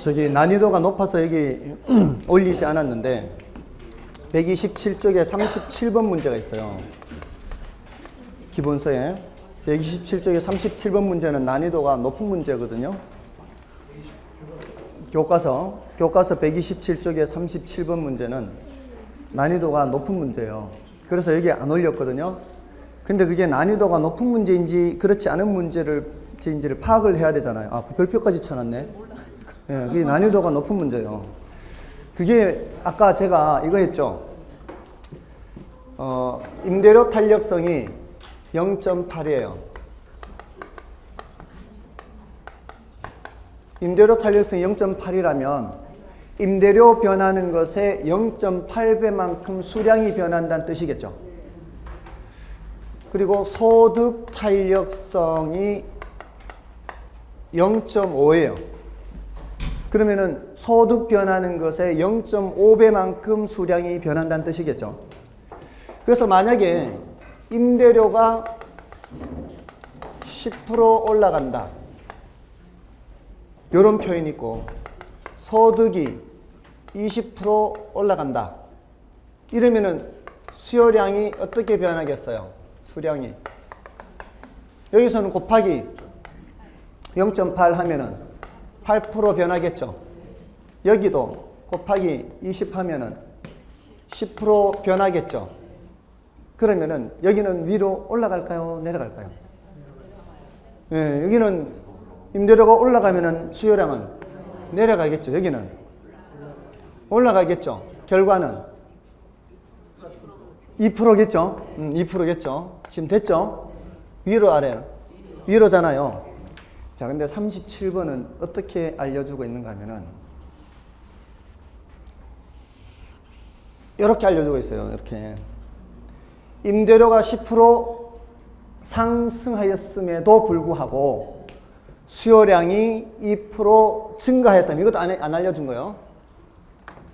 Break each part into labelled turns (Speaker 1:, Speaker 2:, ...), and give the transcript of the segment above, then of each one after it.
Speaker 1: 난이도가 높아서 여기 올리지 않았는데 127쪽에 37번 문제가 있어요. 기본서에 127쪽에 37번 문제는 난이도가 높은 문제거든요. 교과서 127쪽에 37번 문제는 난이도가 높은 문제예요. 그래서 여기 안 올렸거든요. 근데 그게 난이도가 높은 문제인지 그렇지 않은 문제인지를 파악을 해야 되잖아요. 아, 별표까지 쳐놨네. 예, 그게 난이도가 높은 문제예요. 그게 아까 제가 이거 했죠. 임대료 탄력성이 0.8이에요. 임대료 탄력성이 0.8이라면 임대료 변하는 것에 0.8배만큼 수량이 변한다는 뜻이겠죠. 그리고 소득 탄력성이 0.5예요. 그러면은 소득 변하는 것에 0.5배만큼 수량이 변한다는 뜻이겠죠. 그래서 만약에 임대료가 10% 올라간다. 이런 표현이 있고 소득이 20% 올라간다. 이러면은 수요량이 어떻게 변하겠어요? 수량이. 여기서는 곱하기 0.8 하면은 8% 변하겠죠. 여기도 곱하기 20 하면은 10% 변하겠죠. 그러면은 여기는 위로 올라갈까요? 내려갈까요? 예, 여기는 임대료가 올라가면은 수요량은 내려가겠죠. 여기는 올라가겠죠. 결과는 2%겠죠. 2%겠죠. 지금 됐죠? 위로 아래 위로잖아요. 자, 근데 37번은 어떻게 알려주고 있는가 하면은 이렇게 알려주고 있어요. 이렇게 임대료가 10% 상승하였음에도 불구하고 수요량이 2% 증가했다면, 이것도 안 알려준 거예요.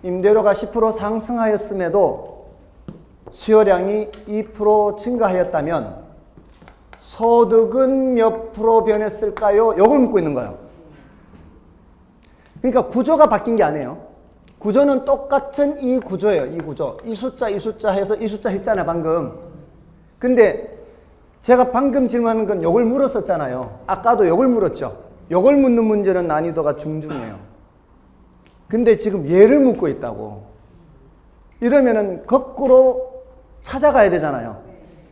Speaker 1: 임대료가 10% 상승하였음에도 수요량이 2% 증가하였다면 소득은 몇 프로 변했을까요? 이걸 묻고 있는 거예요. 그러니까 구조가 바뀐 게 아니에요. 구조는 똑같은 이 구조예요. 이 구조. 이 숫자 해서 이 숫자 했잖아요, 방금. 근데 제가 방금 질문하는 건 요걸 물었었잖아요. 아까도 요걸 물었죠. 요걸 묻는 문제는 난이도가 중중이에요. 근데 지금 얘를 묻고 있다고. 이러면은 거꾸로 찾아가야 되잖아요.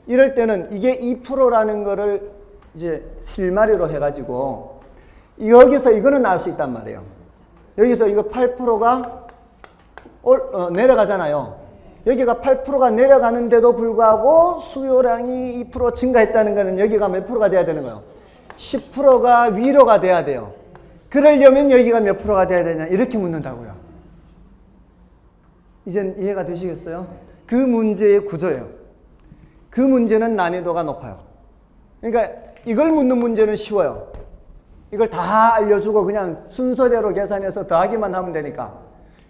Speaker 1: 이럴 때는 이게 2%라는 거를 이제 실마리로 해가지고 여기서 이거는 알 수 있단 말이에요. 여기서 이거 8%가 내려가잖아요. 여기가 8%가 내려가는데도 불구하고 수요량이 2% 증가했다는 거는 여기가 몇 프로가 돼야 되는 거예요? 10%가 위로가 돼야 돼요. 그러려면 여기가 몇 프로가 돼야 되냐? 이렇게 묻는다고요. 이젠 이해가 되시겠어요? 그 문제의 구조예요. 그 문제는 난이도가 높아요. 그러니까 이걸 묻는 문제는 쉬워요. 이걸 다 알려주고 그냥 순서대로 계산해서 더하기만 하면 되니까.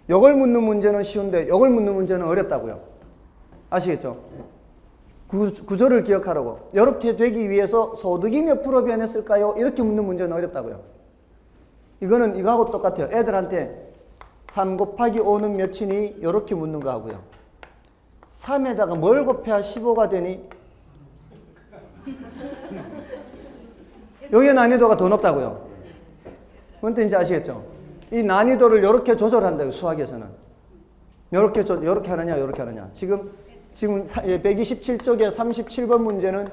Speaker 1: 이걸 묻는 문제는 쉬운데 이걸 묻는 문제는 어렵다고요. 아시겠죠? 구조를 기억하라고. 이렇게 되기 위해서 소득이 몇 프로 변했을까요? 이렇게 묻는 문제는 어렵다고요. 이거는 이거하고 똑같아요. 애들한테 3 곱하기 5는 몇이니? 이렇게 묻는 거하고요. 3에다가 뭘 곱해야 15가 되니? 여기의 난이도가 더 높다고요. 뭔 뜻인지 아시겠죠? 이 난이도를 이렇게 조절한다고요. 수학에서는. 이렇게 하느냐, 이렇게 하느냐. 지금 127쪽에 37번 문제는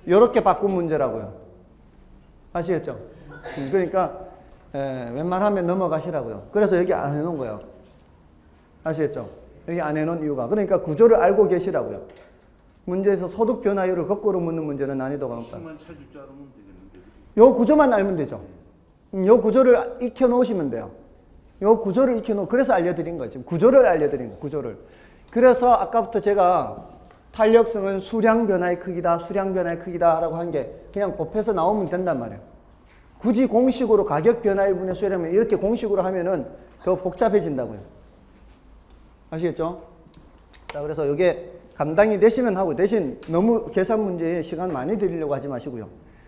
Speaker 1: 이렇게 바꾼 문제라고요. 아시겠죠? 그러니까 웬만하면 넘어가시라고요. 그래서 여기 안 해놓은 거예요. 아시겠죠? 여기 안 해놓은 이유가. 그러니까 구조를 알고 계시라고요. 문제에서 소득 변화율을 거꾸로 묻는 문제는 난이도가 높다. 요 구조만 알면 되죠. 요 구조를 익혀놓으시면 돼요. 요 구조를 익혀놓고, 그래서 알려드린 거예요. 지금 구조를 알려드린 거예요. 구조를. 그래서 아까부터 제가 탄력성은 수량 변화의 크기다, 수량 변화의 크기다라고 한 게 그냥 곱해서 나오면 된단 말이에요. 굳이 공식으로 가격 변화율 분의 수요량 이렇게 공식으로 하면은 더 복잡해진다고요. 아시겠죠? 자, 그래서 이게 감당이 되시면 하고, 대신 너무 계산 문제에 시간 많이 드리려고 하지 마시고요.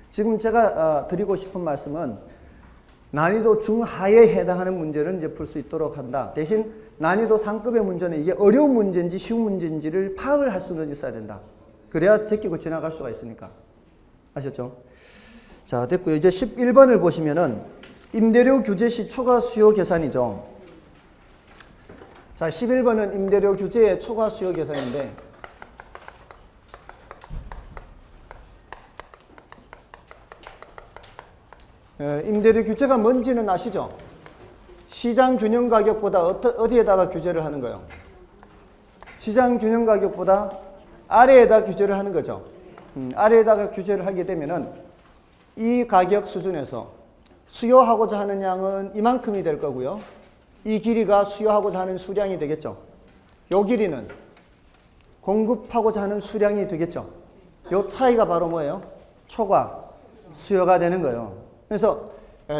Speaker 1: 지금 제가 드리고 싶은 말씀은 난이도 중하에 해당하는 문제는 이제 풀 수 있도록 한다. 대신 난이도 상급의 문제는 이게 어려운 문제인지 쉬운 문제인지를 파악을 할 수는 있어야 된다. 그래야 제끼고 지나갈 수가 있으니까. 아셨죠? 자, 됐고요. 이제 11번을 보시면은 임대료 규제 시 초과 수요 계산이죠. 자, 11번은 임대료 규제의 초과 수요 계산인데 임대료 규제가 뭔지는 아시죠? 시장 균형 가격보다 어디에다가 규제를 하는 거예요? 시장 균형 가격보다 아래에다 규제를 하는 거죠. 아래에다가 규제를 하게 되면은 이 가격 수준에서 수요하고자 하는 양은 이만큼이 될 거고요. 이 길이가 수요하고자 하는 수량이 되겠죠. 요 길이는 공급하고자 하는 수량이 되겠죠. 요 차이가 바로 뭐예요? 초과 수요가 되는 거예요. 그래서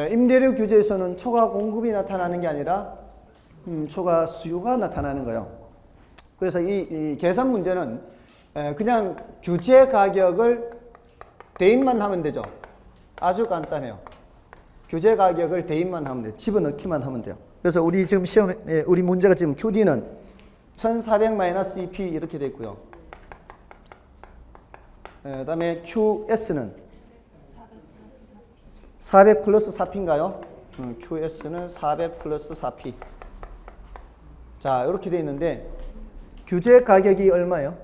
Speaker 1: 임대료 규제에서는 초과 공급이 나타나는 게 아니라 초과 수요가 나타나는 거예요. 그래서 이 계산 문제는 그냥 규제 가격을 대입만 하면 되죠. 아주 간단해요. 규제 가격을 대입만 하면 돼요. 집어넣기만 하면 돼요. 그래서 우리 지금 시험에 우리 문제가 지금 QD는 1400-2P 이렇게 돼 있고요. 그다음에 QS는 400 플러스 4P인가요? QS는 400 플러스 4P. 자, 이렇게 돼 있는데 규제 가격이 얼마예요?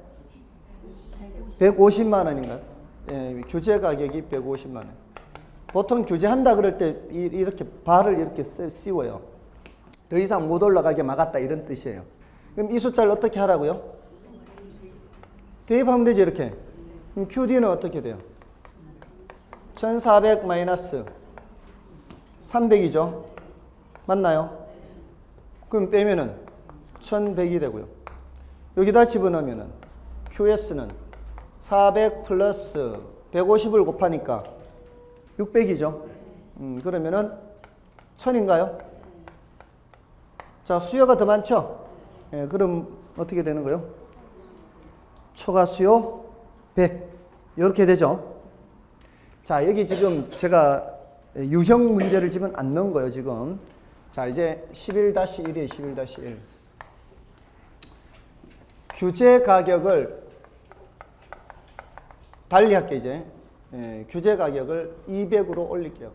Speaker 1: 150만 원인가요? 예, 규제 가격이 150만 원. 보통 규제한다 그럴 때 이렇게 발을 이렇게 씌워요. 더 이상 못 올라가게 막았다 이런 뜻이에요. 그럼 이 숫자를 어떻게 하라고요? 대입하면 되지 이렇게. 그럼 QD는 어떻게 돼요? 1400 마이너스 300이죠. 맞나요? 그럼 빼면은 1100이 되고요. 여기다 집어넣으면은 QS는 400 플러스 150을 곱하니까 600이죠. 그러면은 1000인가요? 자, 수요가 더 많죠? 예, 그럼 어떻게 되는 거예요? 초과 수요 100. 이렇게 되죠. 자, 여기 지금 제가 유형 문제를 지금 안 넣은 거예요, 지금. 자, 이제 11-1이에요, 11-1. 규제 가격을 달리 할게요, 이제. 규제 가격을 200으로 올릴게요.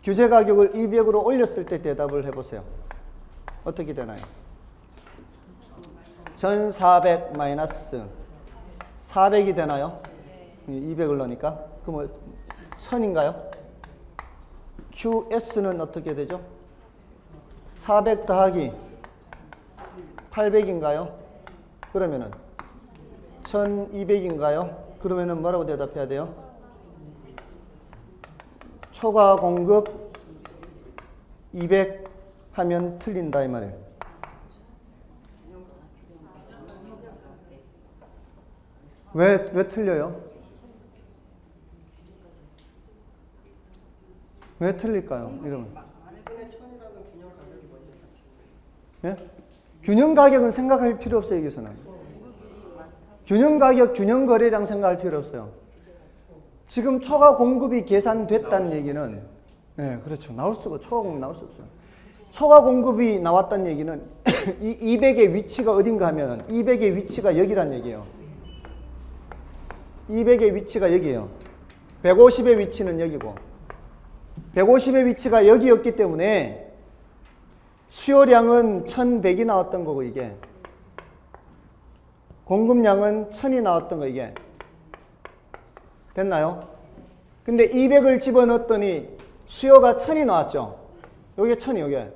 Speaker 1: 규제 가격을 200으로 올렸을 때 대답을 해보세요. 어떻게 되나요? 1400 마이너스 400이 되나요? 200을 넣으니까. 그럼 1000인가요? QS는 어떻게 되죠? 400 더하기 800인가요? 그러면은 1200인가요? 그러면은 뭐라고 대답해야 돼요? 초과 공급 200 하면 틀린다 이 말이에요. 왜 틀려요? 왜 틀릴까요? 이러면. 예? 균형 가격은 생각할 필요 없어요, 여기서는. 균형 가격, 균형 거래량 생각할 필요 없어요. 지금 초과 공급이 계산됐다는 얘기는, 네, 그렇죠. 나올 수가, 초과 공급 나올 수 없어요. 초과 공급이 나왔다는 얘기는 이 200의 위치가 어딘가 하면 200의 위치가 여기란 얘기예요. 200의 위치가 여기예요. 150의 위치는 여기고 150의 위치가 여기였기 때문에 수요량은 1100이 나왔던 거고 이게 공급량은 1000이 나왔던 거 이게 됐나요? 근데 200을 집어넣었더니 수요가 1000이 나왔죠. 요게 1000이 요게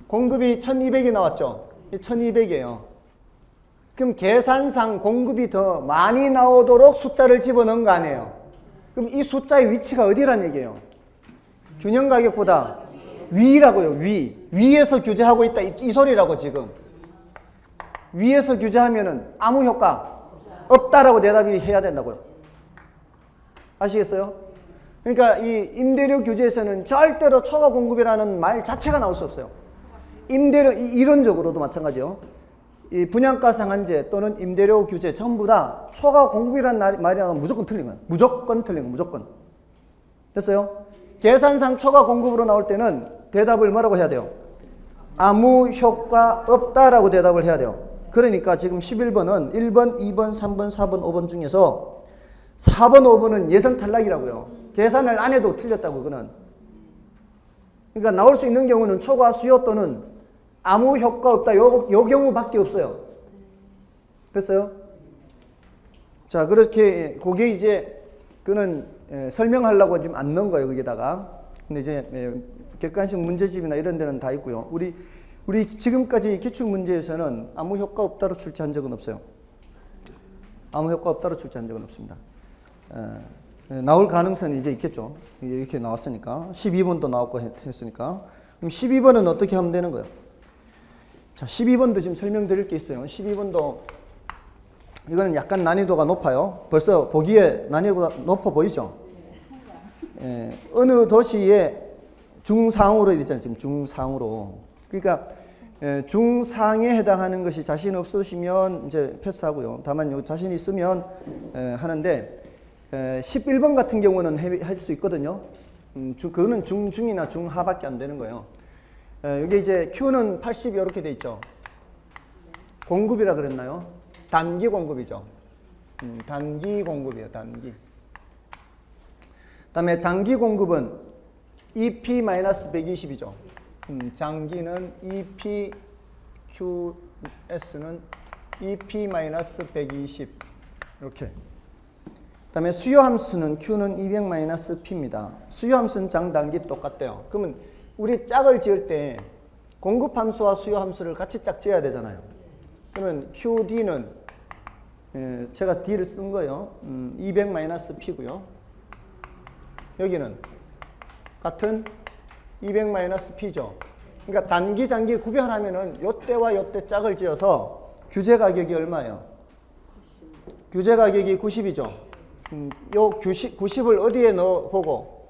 Speaker 1: 공급이 1200이 나왔죠. 이 1200이에요. 그럼 계산상 공급이 더 많이 나오도록 숫자를 집어넣은 거 아니에요. 그럼 이 숫자의 위치가 어디란 얘기예요? 균형 가격보다 위라고요. 위에서 규제하고 있다 이 소리라고 지금. 위에서 규제하면은 아무 효과 없다라고 대답이 해야 된다고요. 아시겠어요? 그러니까 이 임대료 규제에서는 절대로 초과 공급이라는 말 자체가 나올 수 없어요. 임대료 이론적으로도 마찬가지요. 이 분양가 상한제 또는 임대료 규제 전부 다 초과 공급이라는 말이 나오면 무조건 틀린 거예요. 무조건 틀린 거예요. 무조건. 됐어요? 계산상 초과 공급으로 나올 때는 대답을 뭐라고 해야 돼요? 아무 효과 없다라고 대답을 해야 돼요. 그러니까 지금 11번은 1번, 2번, 3번, 4번, 5번 중에서 4번, 5번은 예상 탈락이라고요. 계산을 안 해도 틀렸다고, 그는. 그러니까 나올 수 있는 경우는 초과 수요 또는 아무 효과 없다. 요 경우밖에 없어요. 됐어요? 자, 그렇게 그게 이제 그는 설명하려고 지금 안 넣은 거예요, 거기다가. 근데 이제 객관식 문제집이나 이런 데는 다 있고요. 우리 지금까지 기출 문제에서는 아무 효과 없다로 출제한 적은 없어요. 아무 효과 없다로 출제한 적은 없습니다. 나올 가능성이 이제 있겠죠. 이렇게 나왔으니까. 12번도 나왔고 했으니까. 그럼 12번은 어떻게 하면 되는 거예요? 자, 12번도 지금 설명드릴 게 있어요. 12번도 이거는 약간 난이도가 높아요. 벌써 보기에 난이도가 높아 보이죠? 어느 도시에 중상으로 있잖아요. 지금 중상으로. 그러니까 중상에 해당하는 것이 자신 없으시면 이제 패스하고요. 다만 자신 있으면 하는데 11번 같은 경우는 할 수 있거든요. 그거는 중이나 중하밖에 안 되는 거예요. 여기 이제 Q는 80 이렇게 돼 있죠. 공급이라 그랬나요? 단기 공급이죠. 단기 공급이에요. 단기. 그다음에 장기 공급은 EP-120이죠. 장기는 EP, QS는 EP-120 이렇게. 그다음에 수요 함수는 Q는 200-P입니다. 수요 함수는 장, 단기 똑같대요. 그러면 우리 짝을 지을 때 공급 함수와 수요 함수를 같이 짝 지어야 되잖아요. 그러면 QD는 제가 D를 쓴 거예요. 200-P고요. 여기는 같은 200-P죠. 그러니까 단기, 장기 구별하면은 요때와 요때 짝을 지어서 규제 가격이 얼마예요? 규제 가격이 90이죠. 요 90을 어디에 넣어보고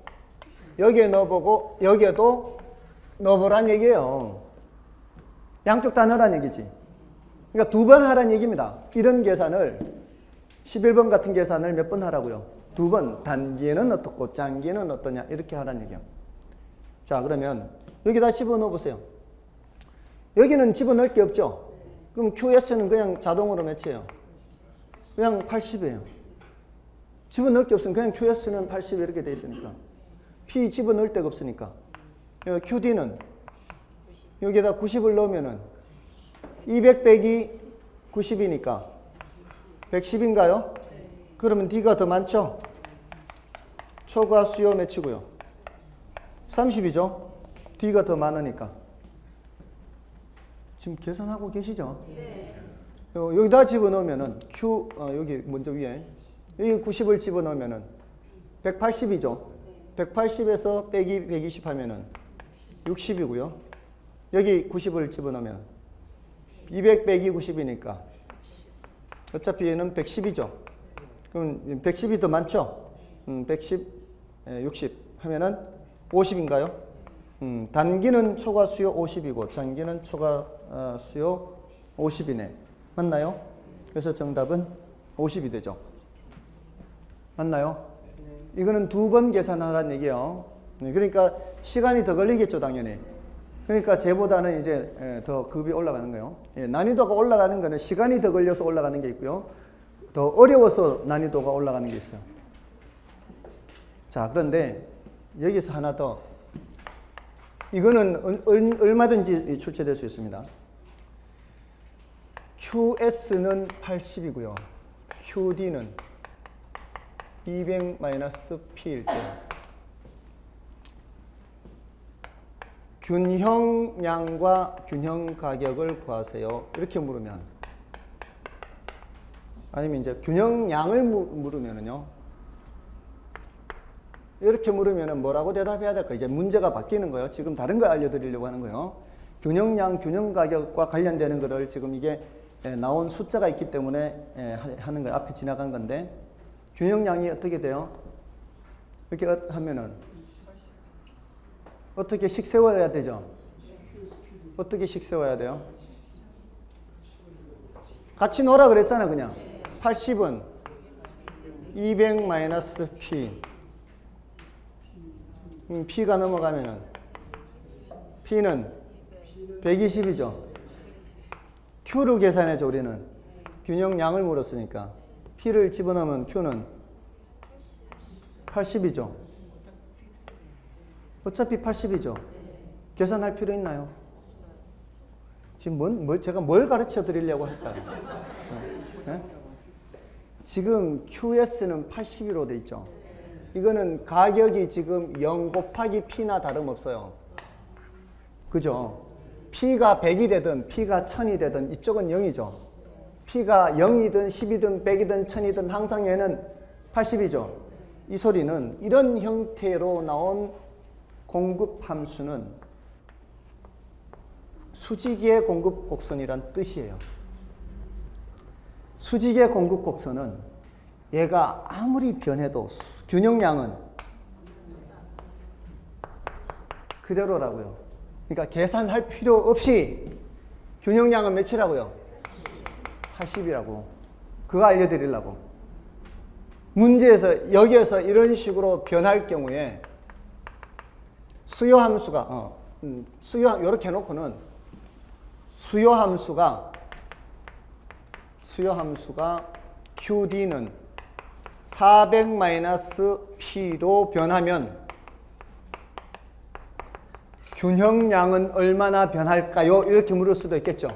Speaker 1: 여기에 넣어보고 여기에도 넣어보란 얘기예요. 양쪽 다 넣으란 얘기지. 그러니까 2번 하란 얘기입니다. 이런 계산을 11번 같은 계산을 몇 번 하라고요? 2번. 단기에는 어떻고 장기에는 어떠냐 이렇게 하란 얘기예요. 자, 그러면 여기다 집어넣어 보세요. 여기는 집어넣을 게 없죠. 그럼 QS는 그냥 자동으로 몇이에요? 그냥 80이에요. 집어넣을 게 없으면 그냥 QS는 80 이렇게 돼 있으니까. P 집어넣을 데가 없으니까. QD는 여기에다 90을 넣으면은 200 빼기 90이니까 110인가요? 그러면 D가 더 많죠? 초과 수요 몇이고요? 30이죠? D가 더 많으니까. 지금 계산하고 계시죠? 네. 여기다 집어넣으면은 여기 먼저 위에 여기 90을 집어넣으면은 180이죠? 180에서 빼기 120 하면은 60이고요. 여기 90을 집어넣으면 200 빼기 90이니까 어차피 얘는 110이죠. 그럼 110이 더 많죠? 110, 60 하면은 50인가요? 단기는 초과 수요 50이고 장기는 초과 수요 50이네. 맞나요? 그래서 정답은 50이 되죠. 맞나요? 이거는 2번 계산하라는 얘기예요. 그러니까 시간이 더 걸리겠죠, 당연히. 그러니까 쟤보다는 이제 더 급이 올라가는 거예요. 난이도가 올라가는 거는 시간이 더 걸려서 올라가는 게 있고요. 더 어려워서 난이도가 올라가는 게 있어요. 자, 그런데 여기서 하나 더. 이거는 얼마든지 출제될 수 있습니다. QS는 80이고요. QD는 200-P일 때 균형량과 균형 가격을 구하세요. 이렇게 물으면, 아니면 이제 균형량을 물으면은요, 이렇게 물으면은 뭐라고 대답해야 될까? 이제 문제가 바뀌는 거예요. 지금 다른 걸 알려드리려고 하는 거예요. 균형량, 균형 가격과 관련되는 거를 지금 이게 나온 숫자가 있기 때문에 하는 거예요. 앞에 지나간 건데, 균형량이 어떻게 돼요? 이렇게 하면은 어떻게 식 세워야 되죠? 어떻게 식 세워야 돼요? 같이 넣으라 그랬잖아, 그냥. 80은 200-P P가 넘어가면은 P는 120이죠. Q를 계산해줘 우리는. 균형량을 물었으니까. P를 집어넣으면 Q는 80이죠. 어차피 80이죠. 계산할 필요 있나요? 지금 제가 뭘 가르쳐 드리려고 할까요? 네? 지금 QS는 80으로 돼 있죠. 이거는 가격이 지금 0 곱하기 P나 다름없어요. 그죠? P가 100이 되든 P가 1000이 되든 이쪽은 0이죠. P가 0이든 10이든 100이든 1000이든 항상 얘는 80이죠. 이 소리는 이런 형태로 나온 공급 함수는 수직의 공급 곡선이란 뜻이에요. 수직의 공급 곡선은 얘가 아무리 변해도 균형량은 그대로라고요. 그러니까 계산할 필요 없이 균형량은 몇이라고요? 80이라고. 그거 알려드리려고. 문제에서 여기에서 이런 식으로 변할 경우에 수요 함수가 이렇게 해놓고는 수요 함수가 QD는 400-P로 변하면 균형량은 얼마나 변할까요? 이렇게 물을 수도 있겠죠.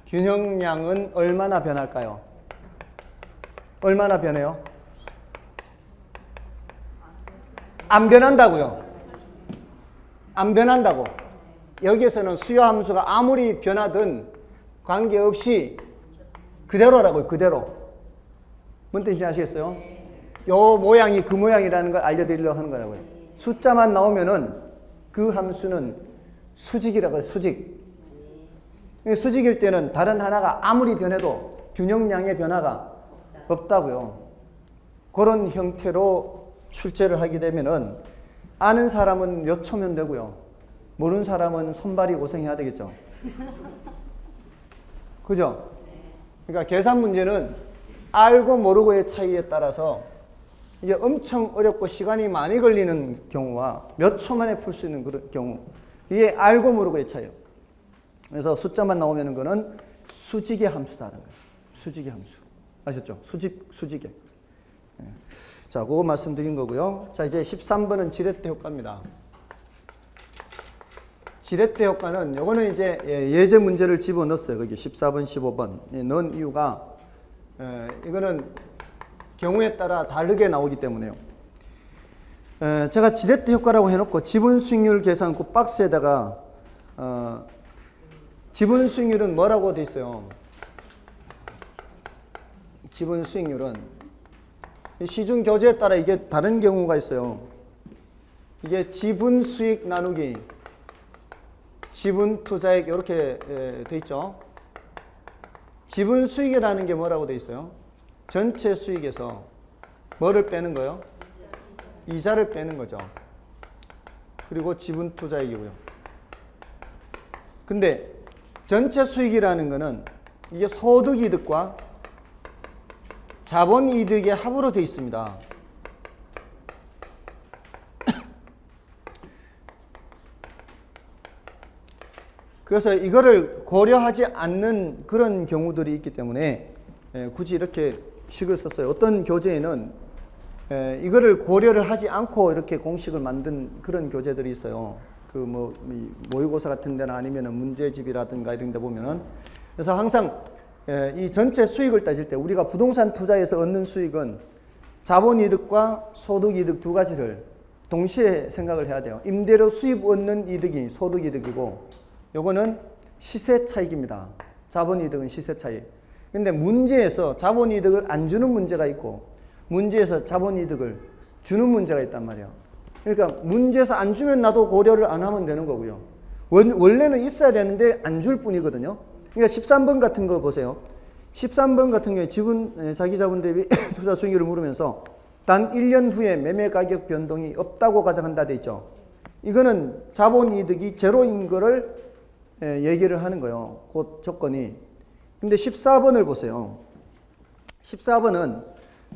Speaker 1: 균형량은 얼마나 변할까요? 얼마나 변해요? 안 변한다고요. 안 변한다고. 여기에서는 수요 함수가 아무리 변하든 관계없이 그대로라고요. 그대로. 뭔 뜻인지 아시겠어요? 요 모양이 그 모양이라는 걸 알려드리려고 하는 거라고요. 숫자만 나오면은 그 함수는 수직이라고요. 수직. 수직일 때는 다른 하나가 아무리 변해도 균형량의 변화가 없다고요. 그런 형태로 출제를 하게 되면은 아는 사람은 몇 초면 되고요. 모르는 사람은 손발이 고생해야 되겠죠. 그죠? 그러니까 계산 문제는 알고 모르고의 차이에 따라서 이게 엄청 어렵고 시간이 많이 걸리는 경우와 몇 초 만에 풀 수 있는 그런 경우, 이게 알고 모르고의 차이예요. 그래서 숫자만 나오면 그거는 수직의 함수다라는 거예요. 수직의 함수. 아셨죠? 수직의. 자, 그거 말씀드린 거고요. 자, 이제 13번은 지렛대 효과입니다. 지렛대 효과는 요거는 이제 예제 문제를 집어넣었어요. 거기 14번, 15번. 넣은 이유가 이거는 경우에 따라 다르게 나오기 때문에요. 제가 지렛대 효과라고 해놓고 지분 수익률 계산 그 박스에다가 지분 수익률은 뭐라고 돼 있어요? 지분 수익률은 시중 교재에 따라 이게 다른 경우가 있어요. 이게 지분 수익 나누기 지분 투자액 이렇게 돼 있죠. 지분 수익이라는 게 뭐라고 돼 있어요? 전체 수익에서 뭐를 빼는 거예요? 이자를 빼는 거죠. 그리고 지분 투자액이고요. 근데 전체 수익이라는 거는 이게 소득이득과 자본이득의 합으로 되어 있습니다. 그래서 이거를 고려하지 않는 그런 경우들이 있기 때문에 굳이 이렇게 식을 썼어요. 어떤 교재에는 이거를 고려를 하지 않고 이렇게 공식을 만든 그런 교재들이 있어요. 그 모의고사 같은 데나 아니면 문제집이라든가 이런 데 보면은. 그래서 항상 이 전체 수익을 따질 때 우리가 부동산 투자에서 얻는 수익은 자본이득과 소득이득 두 가지를 동시에 생각을 해야 돼요. 임대료 수입 얻는 이득이 소득이득이고 요거는 시세 차익입니다. 자본이득은 시세 차익. 근데 문제에서 자본이득을 안 주는 문제가 있고 문제에서 자본이득을 주는 문제가 있단 말이에요. 그러니까 문제에서 안 주면 나도 고려를 안 하면 되는 거고요. 원래는 있어야 되는데 안 줄 뿐이거든요. 그러니까 13번 같은 거 보세요. 13번 같은 경우에 지분, 자기 자본 대비 투자 수익률을 물으면서 단 1년 후에 매매 가격 변동이 없다고 가정한다 돼 있죠. 이거는 자본이득이 제로인 거를 얘기를 하는 거예요. 그 조건이. 근데 14번을 보세요. 14번은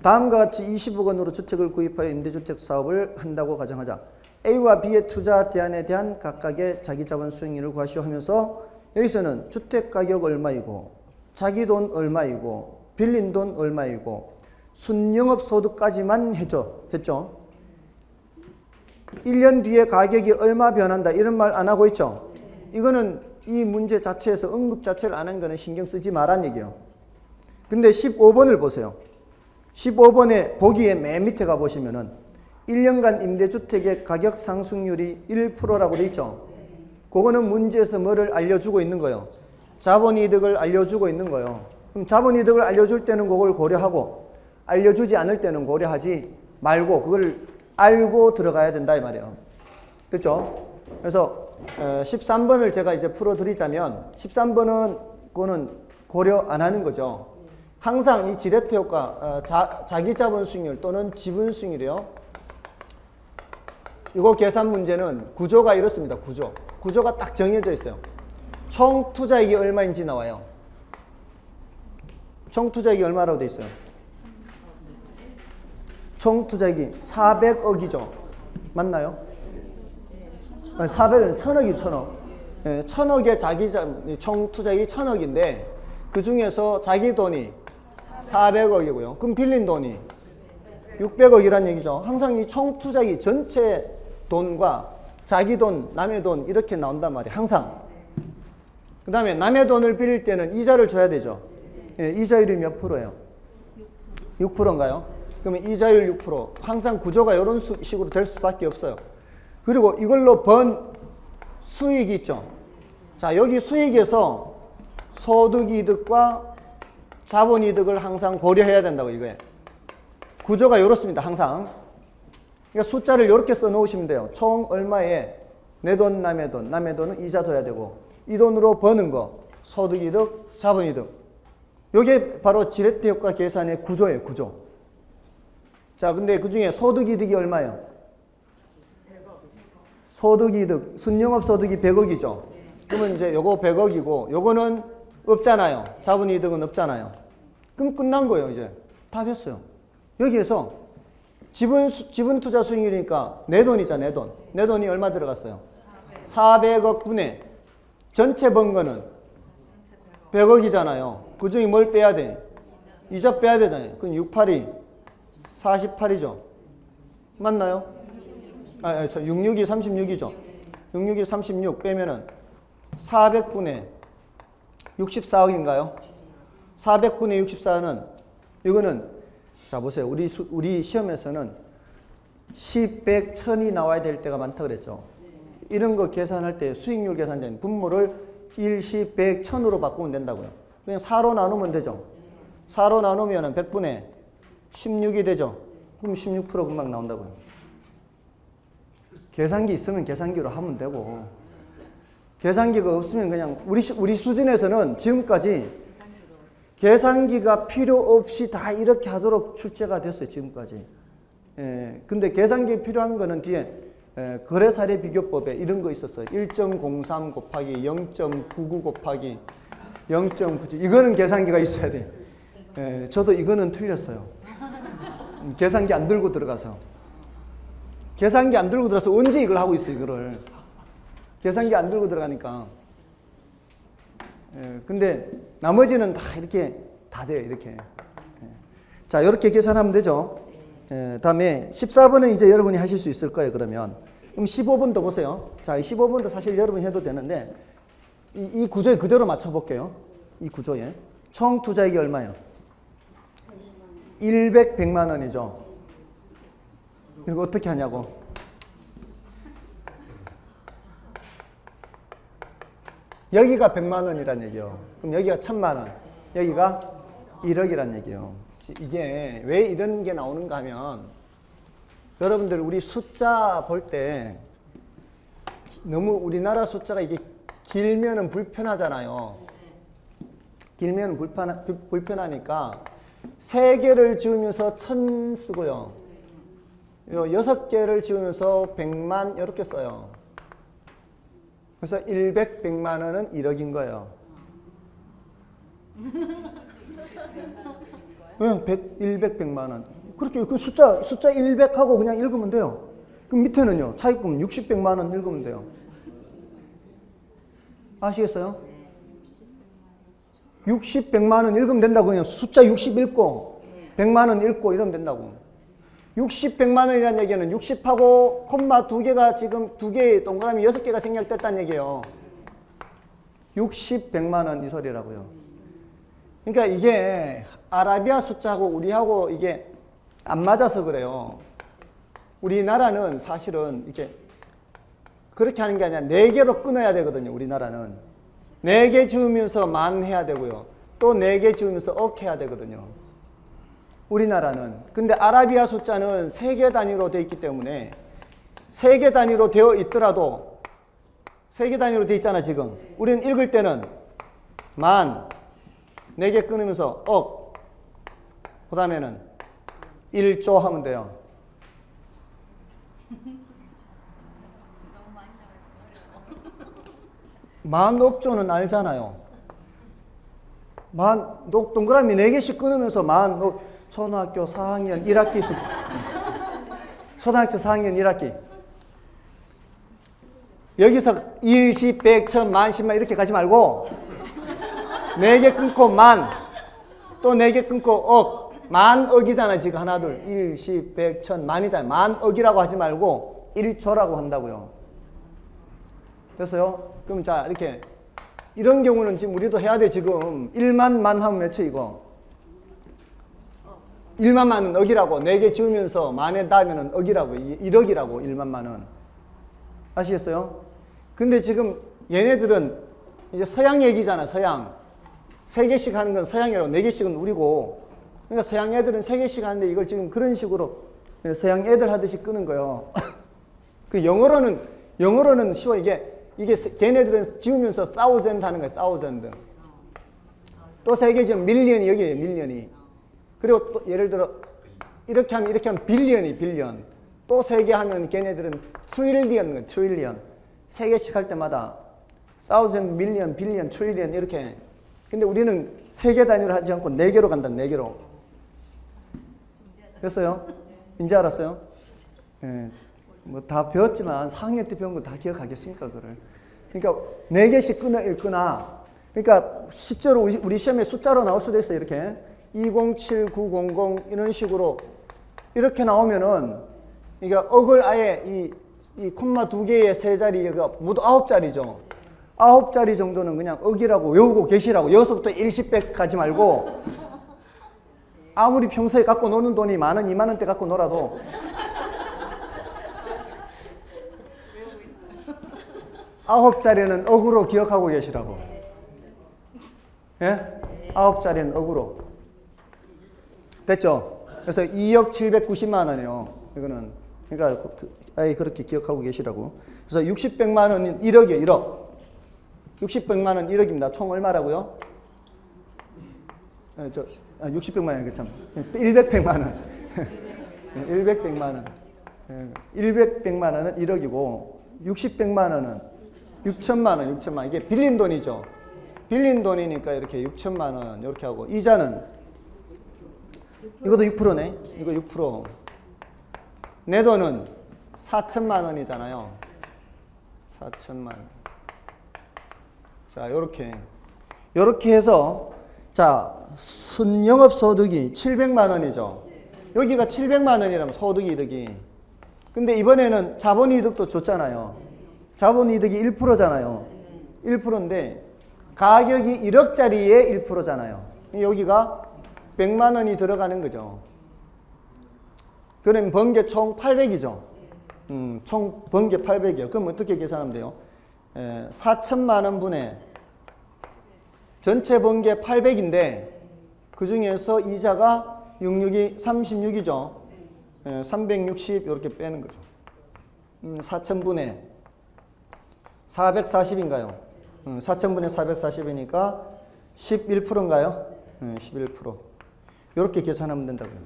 Speaker 1: 다음과 같이 20억 원으로 주택을 구입하여 임대주택 사업을 한다고 가정하자. A와 B의 투자 대안에 대한 각각의 자기 자본 수익률을 구하시오 하면서 여기서는 주택 가격 얼마이고 자기 돈 얼마이고 빌린 돈 얼마이고 순영업 소득까지만 했죠. 1년 뒤에 가격이 얼마 변한다 이런 말 안 하고 있죠. 이거는 이 문제 자체에서 언급 자체를 안 한 거는 신경 쓰지 말란 얘기예요. 근데 15번을 보세요. 15번에 보기에 맨 밑에 가보시면은 1년간 임대주택의 가격 상승률이 1%라고 돼 있죠. 그거는 문제에서 뭐를 알려주고 있는 거예요. 자본이득을 알려주고 있는 거예요. 그럼 자본이득을 알려줄 때는 그걸 고려하고 알려주지 않을 때는 고려하지 말고 그걸 알고 들어가야 된다 이 말이에요. 그렇죠? 그래서 13번을 제가 이제 풀어드리자면 13번은 그거는 고려 안 하는 거죠. 항상 이 지레트 효과, 자기 자본 수익률 또는 지분 수익률이요. 이거 계산 문제는 구조가 이렇습니다. 구조가 딱 정해져 있어요. 총 투자액이 얼마인지 나와요. 총 투자액이 얼마라고 돼 있어요? 총 투자액이 400억이죠. 맞나요? 아니, 400은 1000억이 1000억. 네, 1000억의 총 투자액이 1000억인데 그 중에서 자기 돈이 400억이고요. 그럼 빌린 돈이 600억이란 얘기죠. 항상 이 총 투자액이 전체 돈과 자기 돈, 남의 돈 이렇게 나온단 말이에요. 항상. 그 다음에 남의 돈을 빌릴 때는 이자를 줘야 되죠. 예, 이자율이 몇 프로예요? 6%인가요? 그러면 이자율 6%. 항상 구조가 이런 식으로 될 수밖에 없어요. 그리고 이걸로 번 수익이 있죠. 자, 여기 수익에서 소득이득과 자본이득을 항상 고려해야 된다고 이거예요. 구조가 이렇습니다. 항상. 그러니까 숫자를 이렇게 써 놓으시면 돼요. 총 얼마에 내 돈, 남의 돈, 남의 돈은 이자 줘야 되고 이 돈으로 버는 거 소득이득, 자본이득. 이게 바로 지레트 효과 계산의 구조예요. 구조. 자, 근데 그 중에 소득이득이 얼마예요? 소득이득, 순영업 소득이 100억이죠. 그러면 이제 요거 100억이고 요거는 없잖아요. 자본이득은 없잖아요. 그럼 끝난 거예요. 이제 다 됐어요. 여기에서 지분 투자 수익률이니까 내 돈이잖아. 내 돈. 내 돈이 얼마 들어갔어요? 400억 분의 전체 번 거는 100억이잖아요. 그 중에 뭘 빼야 돼? 이자 빼야 되잖아요. 그럼 68이 48이죠. 맞나요? 66이 36이죠. 66이 36 빼면은 400분의 64억인가요? 400분의 64는 이거는 자 보세요. 우리 시험에서는 10, 100, 1000이 나와야 될 때가 많다 그랬죠. 이런 거 계산할 때 수익률 계산된 분모를 1, 10, 100, 1000으로 바꾸면 된다고요. 그냥 4로 나누면 되죠. 4로 나누면 100분의 16이 되죠. 그럼 16% 금방 나온다고요. 계산기 있으면 계산기로 하면 되고 계산기가 없으면 그냥 우리 수준에서는 지금까지 계산기가 필요 없이 다 이렇게 하도록 출제가 됐어요. 지금까지. 근데 계산기 필요한 거는 뒤에 거래사례 비교법에 이런 거 있었어요. 1.03 곱하기 0.99 곱하기 0.97 이거는 계산기가 있어야 돼요. 저도 이거는 틀렸어요. 계산기 안 들고 들어가서. 계산기 안 들고 들어가서 언제 이걸 하고 있어요. 이거를. 계산기 안 들고 들어가니까. 근데 나머지는 다 이렇게 다 돼요. 이렇게. 자, 이렇게 계산하면 되죠. 다음에 14번은 이제 여러분이 하실 수 있을 거예요. 그러면. 그럼 15번도 보세요. 자, 15번도 사실 여러분이 해도 되는데 이 구조에 그대로 맞춰볼게요. 이 구조에. 총 투자액이 얼마예요? 100만 원이죠. 이거 어떻게 하냐고. 여기가 100만 원이란 얘기예요. 그럼 여기가 1000만 원. 여기가 1억이란 얘기예요. 이게 왜 이런 게 나오는가 하면 여러분들 우리 숫자 볼 때 너무 우리나라 숫자가 이게 길면은 불편하잖아요. 길면 불편하니까 3개를 지우면서 1000 쓰고요. 6개를 지우면서 100만 이렇게 써요. 그래서 100만 원은 1억인 거예요. 왜? 100만 원. 그렇게 그 숫자 100하고 그냥 읽으면 돼요. 그럼 밑에는요. 차입금 60, 100만 원 읽으면 돼요. 아시겠어요? 60, 100만 원 읽으면 된다고. 그냥 숫자 60 읽고 100만 원 읽고 이러면 된다고. 60, 100만 원이라는 얘기는 60하고 콤마 2개가 지금 2개 동그라미 6개가 생략됐다는 얘기예요. 60, 100만 원 이 소리라고요. 그러니까 이게 아라비아 숫자하고 우리하고 이게 안 맞아서 그래요. 우리나라는 사실은 이게 그렇게 하는 게 아니라 4개로 끊어야 되거든요. 우리나라는 4개 지우면서 만 해야 되고요. 또 4개 지우면서 억 해야 되거든요. 우리나라는. 근데 아라비아 숫자는 3개 단위로 되어 있기 때문에 3개 단위로 되어 있더라도 3개 단위로 되어 있잖아 지금. 우리는 읽을 때는 만 4개 끊으면서 억, 그 다음에는 1조 하면 돼요. 만억조는 알잖아요. 동그라미 4개씩 끊으면서 초등학교 4학년 1학기 초등학교 4학년 1학기 여기서 1, 10, 100, 1000, 만, 10만 이렇게 가지 말고 4개 끊고 만, 또 4개 끊고 억, 만억이잖아 지금 하나 둘 1, 10, 100, 1000, 만이잖아. 만억이라고 하지 말고 1조라고 한다고요. 됐어요? 그럼 자 이렇게 이런 경우는 지금 우리도 해야 돼. 지금 1만 만 하면 몇 초 이거 1만 만은 억이라고. 4개 지우면서 만에 닿으면 억이라고. 1억이라고 1만 만은. 아시겠어요? 근데 지금 얘네들은 이제 서양 얘기잖아. 서양 3개씩 하는 건 서양이라고 4개씩은 우리고. 그러니까 서양 애들은 3개씩 하는데 이걸 지금 그런 식으로 서양 애들 하듯이 끄는 거예요. 그 영어로는 쉬워. 이게 걔네들은 지우면서 thousand 하는 거예요. thousand. 또 3개 지금 밀리언이 여기에요. 밀리언이. 그리고 또 예를 들어 이렇게 하면 빌리언이 빌리언. 또 3개 하면 걔네들은 트릴리언, 트릴리언. 3개씩 할 때마다 thousand, million, billion, trillion 이렇게. 근데 우리는 3개 단위로 하지 않고 4개로 간다. 4개로. 됐어요? 이제 알았어요? 예. 뭐 다 배웠지만 4학년 때 배운 거 다 기억하겠습니까, 그거를? 그러니까 4개씩 읽거나 그러니까 실제로 우리 시험에 숫자로 나올 수도 있어요. 이렇게 207900 이런 식으로 이렇게 나오면은 그러니까 억을 아예 이 콤마 2개의 세 자리가 모두 9자리죠. 9자리 정도는 그냥 억이라고 외우고 계시라고. 여기서부터 1, 10, 100 가지 말고 아무리 평소에 갖고 노는 돈이 10,000원, 20,000원대 갖고 놀아도 9자리는 억으로 기억하고 계시라고. 예? 9자리는 억으로. 됐죠? 그래서 2억 790만 원이요. 이거는. 그러니까 아예 그렇게 기억하고 계시라고. 그래서 60, 100만 원은 1억이에요. 1억. 60, 100만 원 1억입니다. 총 얼마라고요? 60, 100만 원. 참. 100만 원. 100만 원. 100만 원은 1억이고 60, 100만 원은 6천만 원, 6천만 원. 이게 빌린 돈이죠. 빌린 돈이니까 이렇게 6천만 원 이렇게 하고 이자는 이것도 6%네. 이거 6%. 내 돈은 4천만 원이잖아요. 4천만 원. 자, 요렇게 해서 자, 순영업 소득이 700만 원이죠. 여기가 700만 원이라면 소득 이득이. 근데 이번에는 자본 이득도 줬잖아요. 자본 이득이 1%잖아요. 1%인데 가격이 1억짜리에 1%잖아요. 여기가 100만 원이 들어가는 거죠. 그러면 번개 총 800이죠. 총 번개 800이요. 그럼 어떻게 계산하면 돼요? 4천만 원 분의 전체 번개 800인데 그 중에서 이자가 66이 36이죠. 360 이렇게 빼는 거죠. 4천분의 440인가요? 4천분의 440이니까 11%인가요? 11%. 이렇게 계산하면 된다고요.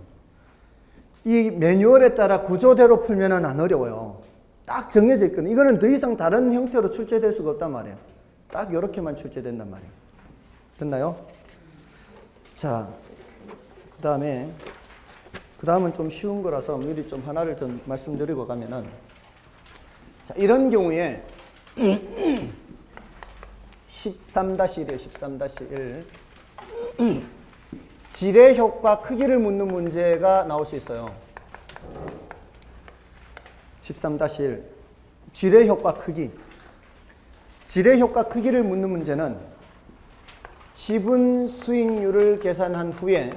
Speaker 1: 이 매뉴얼에 따라 구조대로 풀면은 안 어려워요. 딱 정해져 있거든요. 이거는 더 이상 다른 형태로 출제될 수가 없단 말이에요. 딱 이렇게만 출제된단 말이에요. 됐나요? 자, 그 다음은 좀 쉬운 거라서 미리 좀 하나를 좀 말씀드리고 가면은 자, 이런 경우에 13-1이에요. 13-1. 지뢰 효과 크기를 묻는 문제가 나올 수 있어요. 13-1. 지뢰 효과 크기. 지뢰 효과 크기를 묻는 문제는 지분 수익률을 계산한 후에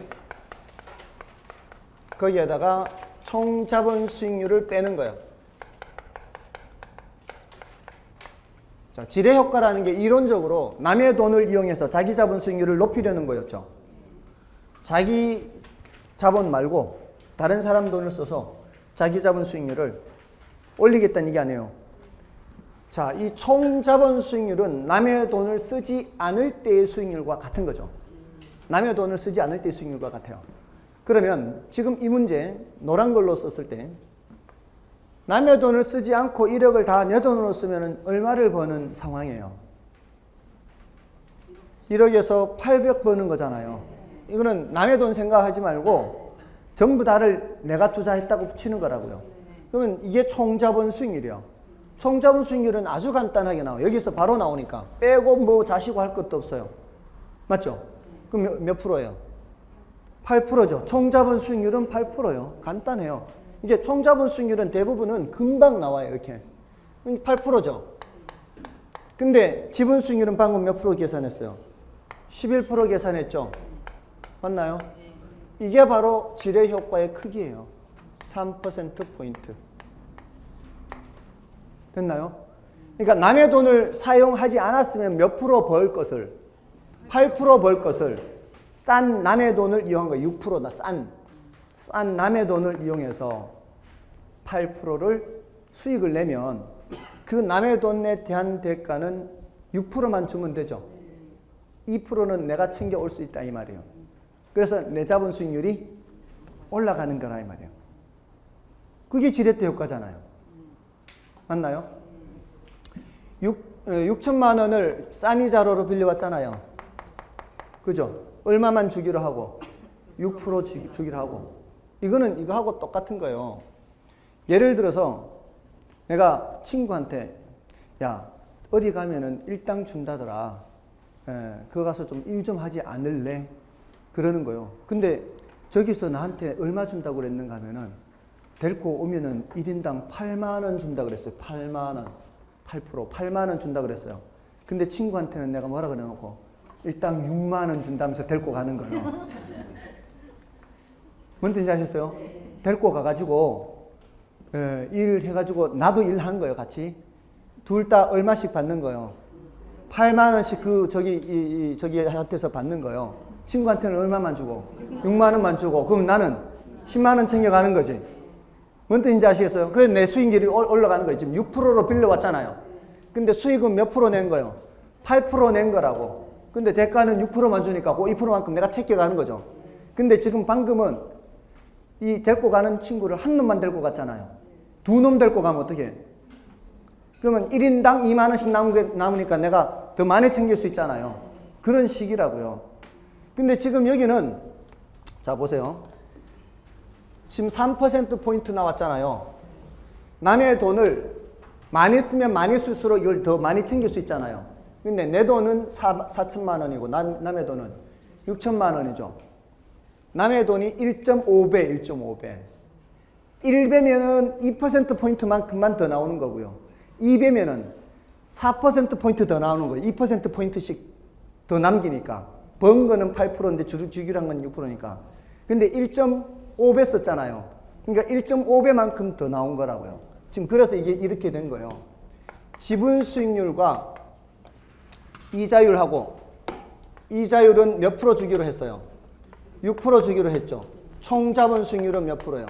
Speaker 1: 거기에다가 총 자본 수익률을 빼는 거예요. 자, 지뢰 효과라는 게 이론적으로 남의 돈을 이용해서 자기 자본 수익률을 높이려는 거였죠. 자기 자본 말고 다른 사람 돈을 써서 자기 자본 수익률을 올리겠다는 얘기 아니에요. 자, 이 총 자본 수익률은 남의 돈을 쓰지 않을 때의 수익률과 같은 거죠. 남의 돈을 쓰지 않을 때의 수익률과 같아요. 그러면 지금 이 문제 노란 걸로 썼을 때 남의 돈을 쓰지 않고 1억을 다 내 돈으로 쓰면 얼마를 버는 상황이에요? 1억에서 800 버는 거잖아요. 이거는 남의 돈 생각하지 말고 전부 다를 내가 투자했다고 치는 거라고요. 그러면 이게 총자본 수익률이에요. 총자본 수익률은 아주 간단하게 나와요. 여기서 바로 나오니까 빼고 뭐 자시고 할 것도 없어요. 맞죠? 그럼 몇 프로예요? 8%죠. 총자본 수익률은 8%예요. 간단해요. 이게 총자본 수익률은 대부분은 금방 나와요. 이렇게 8%죠. 근데 지분 수익률은 방금 몇 프로 계산했어요? 11% 계산했죠. 맞나요? 이게 바로 지뢰 효과의 크기예요. 3%포인트. 됐나요? 그러니까 남의 돈을 사용하지 않았으면 몇 프로 벌 것을 8% 벌 것을 싼 남의 돈을 이용한 거예요. 6%다. 싼 남의 돈을 이용해서 8%를 수익을 내면 그 남의 돈에 대한 대가는 6%만 주면 되죠. 2%는 내가 챙겨올 수 있다 이 말이에요. 그래서 내 자본 수익률이 올라가는 거라 이 말이에요. 그게 지렛대 효과잖아요. 맞나요? 6천만 원을 싼 이자로 빌려왔잖아요. 그죠? 얼마만 주기로 하고 6% 주기로 하고 이거는 이거하고 똑같은 거예요. 예를 들어서 내가 친구한테 야 어디 가면은 일당 준다더라. 그거 가서 좀 일 좀 하지 않을래? 그러는 거예요. 근데 저기서 나한테 얼마 준다고 그랬는가 하면은 데리고 오면은 1인당 8만 원 준다 그랬어요. 8만 원. 8%. 8만 원 준다 그랬어요. 근데 친구한테는 내가 뭐라 그래 놓고 일당 6만 원 준다면서 데리고 가는 거예요. 뭔 뜻인지 아셨어요? 데리고 가가지고 일 해가지고 나도 일한 거예요. 같이. 둘 다 얼마씩 받는 거예요. 8만 원씩 저기한테서 받는 거예요. 친구한테는 얼마만 주고 6만 원만 주고 그럼 나는 10만 원 챙겨가는 거지. 뭔 뜻인지 아시겠어요? 그래서 내 수익률이 올라가는 거예요. 지금 6%로 빌려왔잖아요. 근데 수익은 몇 프로 낸 거예요? 8% 낸 거라고. 근데 대가는 6%만 주니까 그 2%만큼 내가 챙겨가는 거죠. 근데 지금 방금은 이 데리고 가는 친구를 한 놈만 데리고 갔잖아요. 두 놈 데리고 가면 어떻게 해? 그러면 1인당 2만 원씩 남으니까 내가 더 많이 챙길 수 있잖아요. 그런 식이라고요. 근데 지금 여기는 자 보세요. 지금 3%포인트 나왔잖아요. 남의 돈을 많이 쓰면 많이 쓸수록 이걸 더 많이 챙길 수 있잖아요. 근데 내 돈은 4천만 원이고 남의 돈은 6천만 원이죠. 남의 돈이 1.5배, 1.5배. 1배면은 2%포인트만큼만 더 나오는 거고요. 2배면은 4%포인트 더 나오는 거예요. 2%포인트씩 더 남기니까. 번 거는 8%인데 주기로 한 건 6%니까. 근데 1.5배 썼잖아요. 그러니까 1.5배만큼 더 나온 거라고요. 지금 그래서 이게 이렇게 된 거예요. 지분 수익률과 이자율하고 이자율은 몇 프로 주기로 했어요? 6% 주기로 했죠. 총 자본 수익률은 몇 프로예요?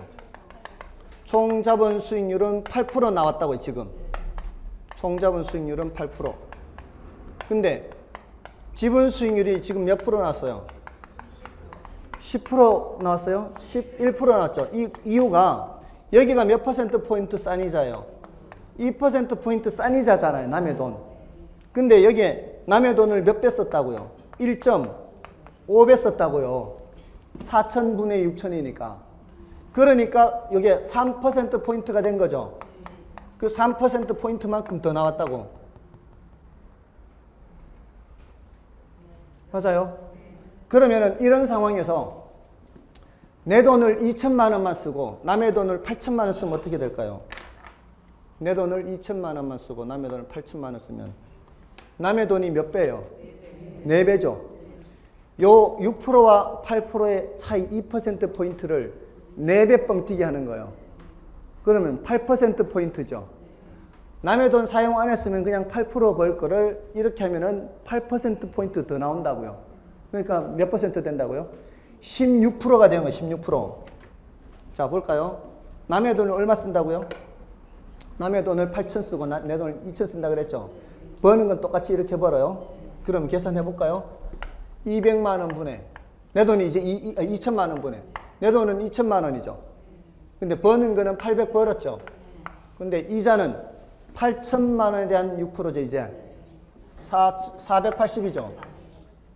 Speaker 1: 총 자본 수익률은 8% 나왔다고요, 지금. 총 자본 수익률은 8%. 근데 지분 수익률이 지금 몇 프로 나왔어요? 10% 나왔어요? 11% 나왔죠. 이 이유가 여기가 몇 퍼센트 포인트 싼 이자예요? 2% 포인트 싼 이자잖아요. 남의 돈. 근데 여기에 남의 돈을 몇 배 썼다고요? 1.5배 썼다고요. 4천분의 6천이니까. 그러니까 이게 3% 포인트가 된 거죠. 그 3%포인트만큼 더 나왔다고. 맞아요? 그러면은 이런 상황에서 내 돈을 2천만 원만 쓰고 남의 돈을 8천만 원 쓰면 어떻게 될까요? 내 돈을 2천만 원만 쓰고 남의 돈을 8천만 원 쓰면 남의 돈이 몇 배예요? 4배죠. 요 6%와 8%의 차이 2%포인트를 4배 뻥튀기 하는 거예요. 그러면 8%포인트죠. 남의 돈 사용 안 했으면 그냥 8%벌 거를 이렇게 하면은 8%포인트 더 나온다고요. 그러니까 몇 퍼센트 된다고요? 16%가 되는 거예요. 16%. 자, 볼까요? 남의 돈을 얼마 쓴다고요? 남의 돈을 8천 쓰고 내 돈을 2천 쓴다 그랬죠? 버는 건 똑같이 이렇게 벌어요. 그럼 계산해 볼까요? 200만 원 분에 내 돈이 이제 2천만 원 분에 내 돈은 2천만 원이죠. 근데 버는 거는 800 벌었죠. 근데 이자는 8천만 원에 대한 6%죠, 이제. 480이죠.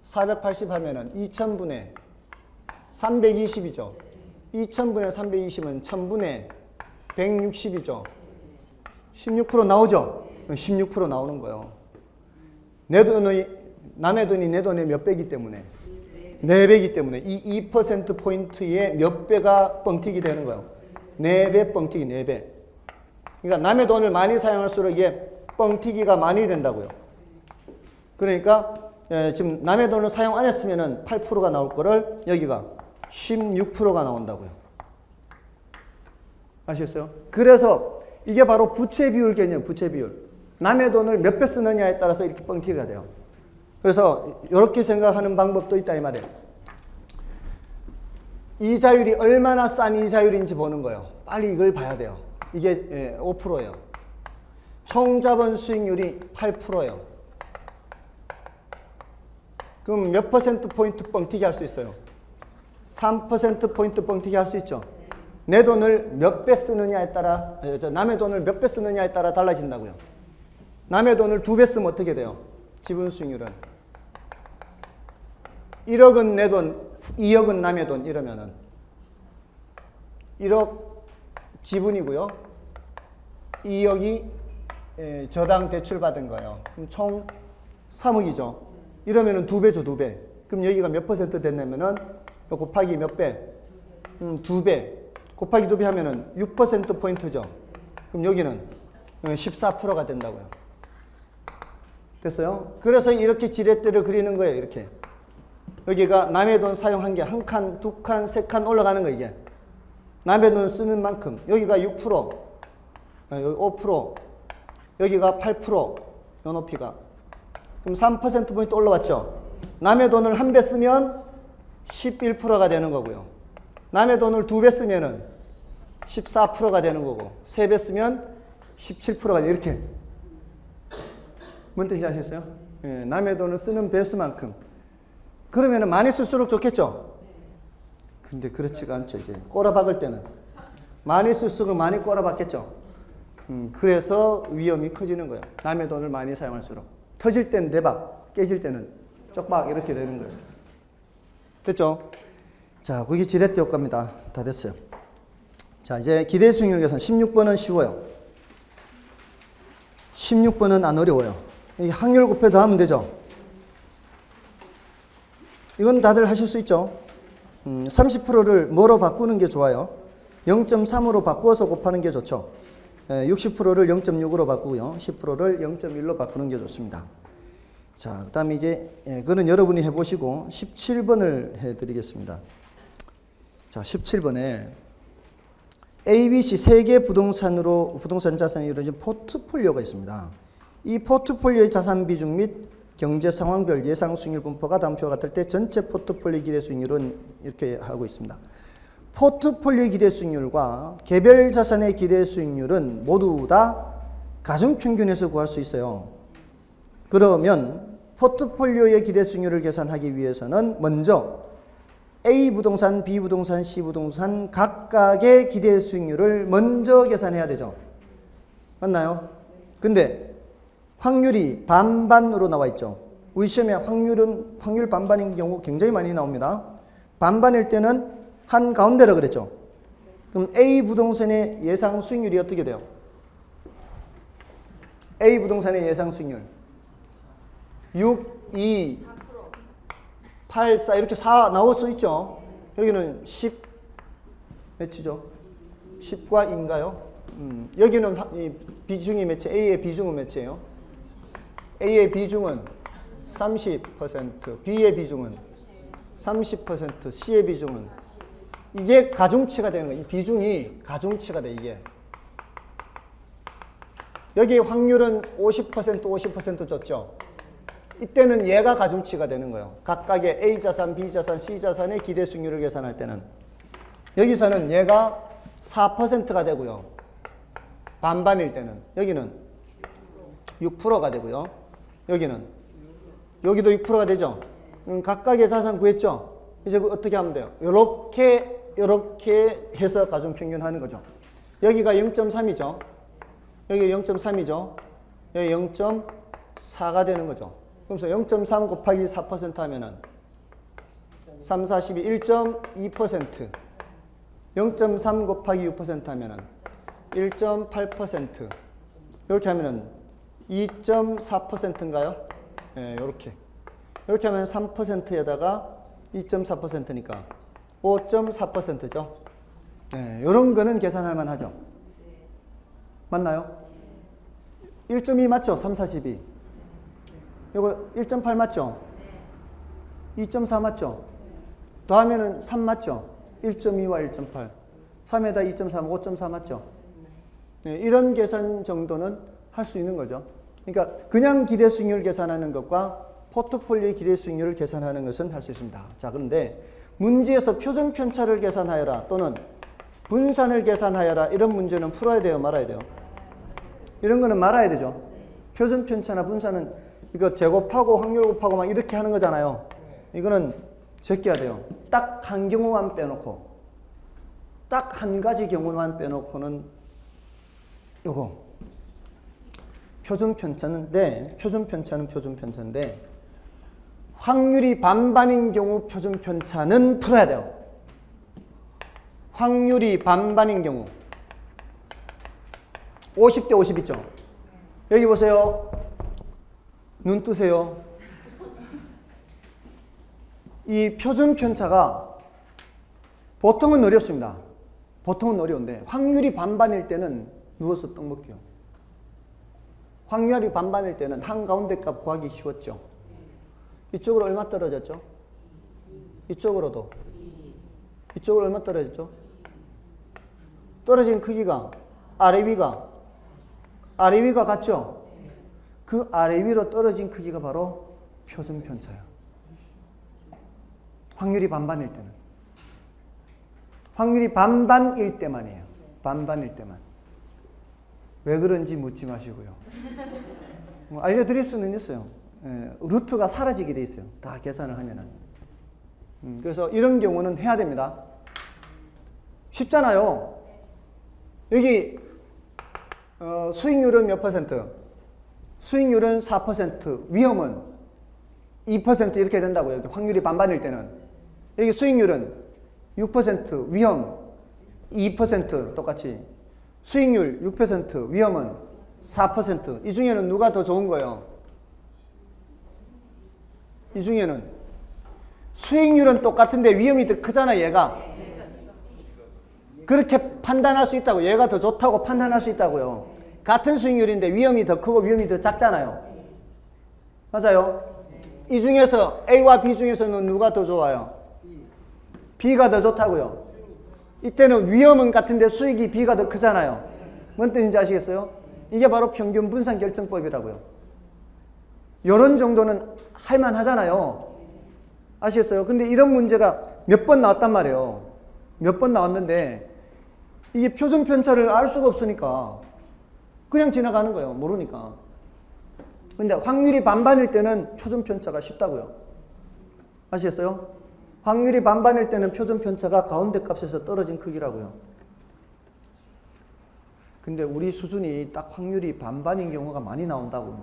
Speaker 1: 480 하면은 2천분의 320이죠. 2천분의 320은 1000분의 160이죠. 16% 나오죠? 16% 나오는 거예요. 내 돈이, 남의 돈이 내 돈의 몇 배이기 때문에? 4배이기 때문에 이 2%포인트의 몇 배가 뻥튀기 되는 거예요. 4배 뻥튀기, 4배. 그러니까 남의 돈을 많이 사용할수록 이게 뻥튀기가 많이 된다고요. 그러니까 지금 남의 돈을 사용 안 했으면 8%가 나올 거를 여기가 16%가 나온다고요. 아시겠어요? 그래서 이게 바로 부채 비율 개념, 부채 비율. 남의 돈을 몇 배 쓰느냐에 따라서 이렇게 뻥튀기가 돼요. 그래서 이렇게 생각하는 방법도 있다 이 말이에요. 이자율이 얼마나 싼 이자율인지 보는 거예요. 빨리 이걸 봐야 돼요. 이게 5%예요. 총 자본 수익률이 8%예요. 그럼 몇 퍼센트 포인트 뻥튀기 할 수 있어요? 3% 포인트 뻥튀기 할 수 있죠. 내 돈을 몇 배 쓰느냐에 따라, 남의 돈을 몇 배 쓰느냐에 따라 달라진다고요. 남의 돈을 2배 쓰면 어떻게 돼요? 지분 수익률은 1억은 내 돈, 2억은 남의 돈 이러면은 1억 지분이고요. 2억이 저당 대출 받은 거예요. 그럼 총 3억이죠. 이러면은 2배죠, 2배. 그럼 여기가 몇 퍼센트 됐냐면은 곱하기 몇 배? 2배. 곱하기 2배 하면은 6% 포인트죠. 그럼 여기는 14%가 된다고요. 됐어요? 그래서 이렇게 지렛대를 그리는 거예요, 이렇게. 여기가 남의 돈 사용한 게 한 칸, 두 칸, 세 칸 올라가는 거예요, 이게. 남의 돈 쓰는 만큼. 여기가 6%, 여기 5%, 여기가 8%, 요 높이가. 그럼 3%포인트 올라왔죠? 남의 돈을 한 배 쓰면 11%가 되는 거고요. 남의 돈을 2배 쓰면은 14%가 되는 거고, 3배 쓰면 17%가 이렇게. 뭔 뜻인지 아시겠어요? 예, 남의 돈을 쓰는 배수만큼. 그러면은 많이 쓸수록 좋겠죠? 근데 그렇지가 않죠, 이제. 꼬라박을 때는. 많이 쓸수록 많이 꼬라박겠죠? 그래서 위험이 커지는 거예요. 남의 돈을 많이 사용할수록. 터질 때는 대박, 깨질 때는 쪽박 이렇게 되는 거예요. 됐죠? 자, 그게 지렛대 효과입니다. 다 됐어요. 자, 이제 기대 수익률 계산 16번은 쉬워요. 16번은 안 어려워요. 이 확률 곱해 더하면 되죠. 이건 다들 하실 수 있죠. 30%를 뭐로 바꾸는 게 좋아요? 0.3으로 바꾸어서 곱하는 게 좋죠. 60%를 0.6으로 바꾸고요. 10%를 0.1로 바꾸는 게 좋습니다. 자, 그 다음에 이제, 그거는 여러분이 해보시고 17번을 해드리겠습니다. 자, 17번에 ABC 3개 부동산 자산이 이루어진 포트폴리오가 있습니다. 이 포트폴리오의 자산 비중 및 경제 상황별 예상 수익률 분포가 다음표와 같을 때 전체 포트폴리오 기대 수익률은 이렇게 하고 있습니다. 포트폴리오 기대 수익률과 개별 자산의 기대 수익률은 모두 다 가중평균에서 구할 수 있어요. 그러면 포트폴리오의 기대 수익률을 계산하기 위해서는 먼저 A 부동산, B 부동산, C 부동산 각각의 기대 수익률을 먼저 계산해야 되죠. 맞나요? 근데 확률이 반반으로 나와 있죠. 우리 시험에 확률 반반인 경우 굉장히 많이 나옵니다. 반반일 때는 한 가운데라 그랬죠. 그럼 A 부동산의 예상 수익률이 어떻게 돼요? A 부동산의 예상 수익률 6, 2, 8, 4 이렇게 4 나올 수 있죠. 여기는 10 몇이죠? 10과 2인가요? 여기는 이 비중이 몇이? A의 비중은 몇이에요? A의 비중은 30%, B의 비중은 30%, C의 비중은 이게 가중치가 되는 거예요. 이 비중이 가중치가 돼 이게. 여기 확률은 50%, 50% 줬죠. 이때는 얘가 가중치가 되는 거예요. 각각의 A 자산, B 자산, C 자산의 기대 수익률을 계산할 때는 여기서는 얘가 4%가 되고요. 반반일 때는 여기는 6%가 되고요. 여기도 6%가 되죠. 각각의 자산 구했죠. 이제 어떻게 하면 돼요? 이렇게 해서 가중평균 하는 거죠. 여기가 0.3이죠. 여기 0.3이죠. 여기 0.4가 되는 거죠. 그래서 0.3 곱하기 4% 하면은 3, 4, 12, 1.2%. 0.3 곱하기 6% 하면은 1.8%. 이렇게 하면은 2.4%인가요? 예, 요렇게. 이렇게 하면 3%에다가 2.4%니까 5.4%죠. 예, 요런 거는 계산할 만하죠. 맞나요? 1.2 맞죠? 3, 4, 12. 요거 1.8 맞죠? 2.4 맞죠? 더하면은 3 맞죠? 1.2와 1.8. 3에다 2.3, 5.4 맞죠? 네, 이런 계산 정도는 할 수 있는 거죠. 그러니까 그냥 기대 수익률 계산하는 것과 포트폴리오 기대 수익률을 계산하는 것은 할 수 있습니다. 자, 그런데 문제에서 표준 편차를 계산하여라 또는 분산을 계산하여라 이런 문제는 풀어야 돼요, 말아야 돼요? 이런 거는 말아야 되죠. 표준 편차나 분산은 이거 제곱하고 확률 곱하고 막 이렇게 하는 거잖아요. 이거는 제껴야 돼요. 딱 한 경우만 빼놓고 딱 한 가지 경우만 빼놓고는 요거 표준 편차인데 표준 편차인데 확률이 반반인 경우 표준 편차는 풀어야 돼요. 확률이 반반인 경우 50대 50 있죠. 여기 보세요. 눈 뜨세요. 이 표준 편차가 보통은 어렵습니다. 보통은 어려운데 확률이 반반일 때는 누워서 떡 먹게요. 확률이 반반일 때는 한가운데 값 구하기 쉬웠죠. 이쪽으로 얼마 떨어졌죠? 이쪽으로도. 이쪽으로 얼마 떨어졌죠? 떨어진 크기가 아래 위가 같죠? 그 아래 위로 떨어진 크기가 바로 표준 편차예요. 확률이 반반일 때는. 확률이 반반일 때만이에요. 반반일 때만. 왜 그런지 묻지 마시고요. 알려드릴 수는 있어요. 예, 루트가 사라지게 돼 있어요. 다 계산을 하면은. 그래서 이런 경우는 해야 됩니다. 쉽잖아요. 여기 수익률은 몇 %? 수익률은 4%, 위험은 2% 이렇게 된다고요. 여기 확률이 반반일 때는. 여기 수익률은 6%, 위험 2% 똑같이. 수익률 6%, 위험은 4%. 이 중에는 누가 더 좋은 거예요? 이 중에는 수익률은 똑같은데 위험이 더 크잖아, 얘가. 그렇게 판단할 수 있다고. 얘가 더 좋다고 판단할 수 있다고요. 같은 수익률인데 위험이 더 크고 위험이 더 작잖아요. 맞아요? 이 중에서 A와 B 중에서는 누가 더 좋아요? B가 더 좋다고요. 이때는 위험은 같은데 수익이 B가 더 크잖아요. 뭔 뜻인지 아시겠어요? 이게 바로 평균 분산 결정법이라고요. 이런 정도는 할만 하잖아요. 아시겠어요? 근데 이런 문제가 몇 번 나왔단 말이에요. 몇 번 나왔는데 이게 표준 편차를 알 수가 없으니까 그냥 지나가는 거예요. 모르니까. 근데 확률이 반반일 때는 표준 편차가 쉽다고요. 아시겠어요? 확률이 반반일 때는 표준 편차가 가운데 값에서 떨어진 크기라고요. 근데 우리 수준이 딱 확률이 반반인 경우가 많이 나온다고.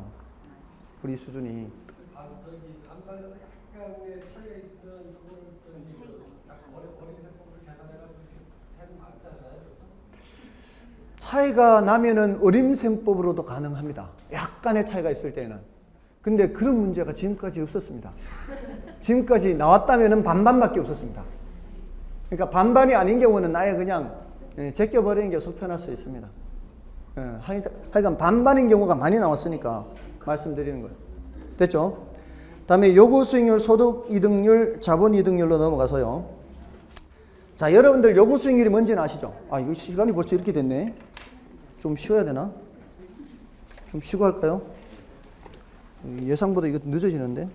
Speaker 1: 우리 수준이.
Speaker 2: 반반에서 약간의 차이가 있으면 그거를 약간 어린 세법을 계산해가지고 하면 맞잖아요.
Speaker 1: 차이가 나면은 어림셈법으로도 가능합니다. 약간의 차이가 있을 때는. 근데 그런 문제가 지금까지 없었습니다. 지금까지 나왔다면은 반반밖에 없었습니다. 그러니까 반반이 아닌 경우는 아예 그냥 제껴버리는 게 속편할 수 있습니다. 하여간 반반인 경우가 많이 나왔으니까 말씀드리는 거예요. 됐죠? 다음에 요구 수익률, 소득 이득률, 자본 이득률로 넘어가서요. 자, 여러분들 요구 수익률이 뭔지는 아시죠? 아, 이거 시간이 벌써 이렇게 됐네. 좀 쉬어야 되나? 좀 쉬고 할까요? 예상보다 이거 늦어지는데?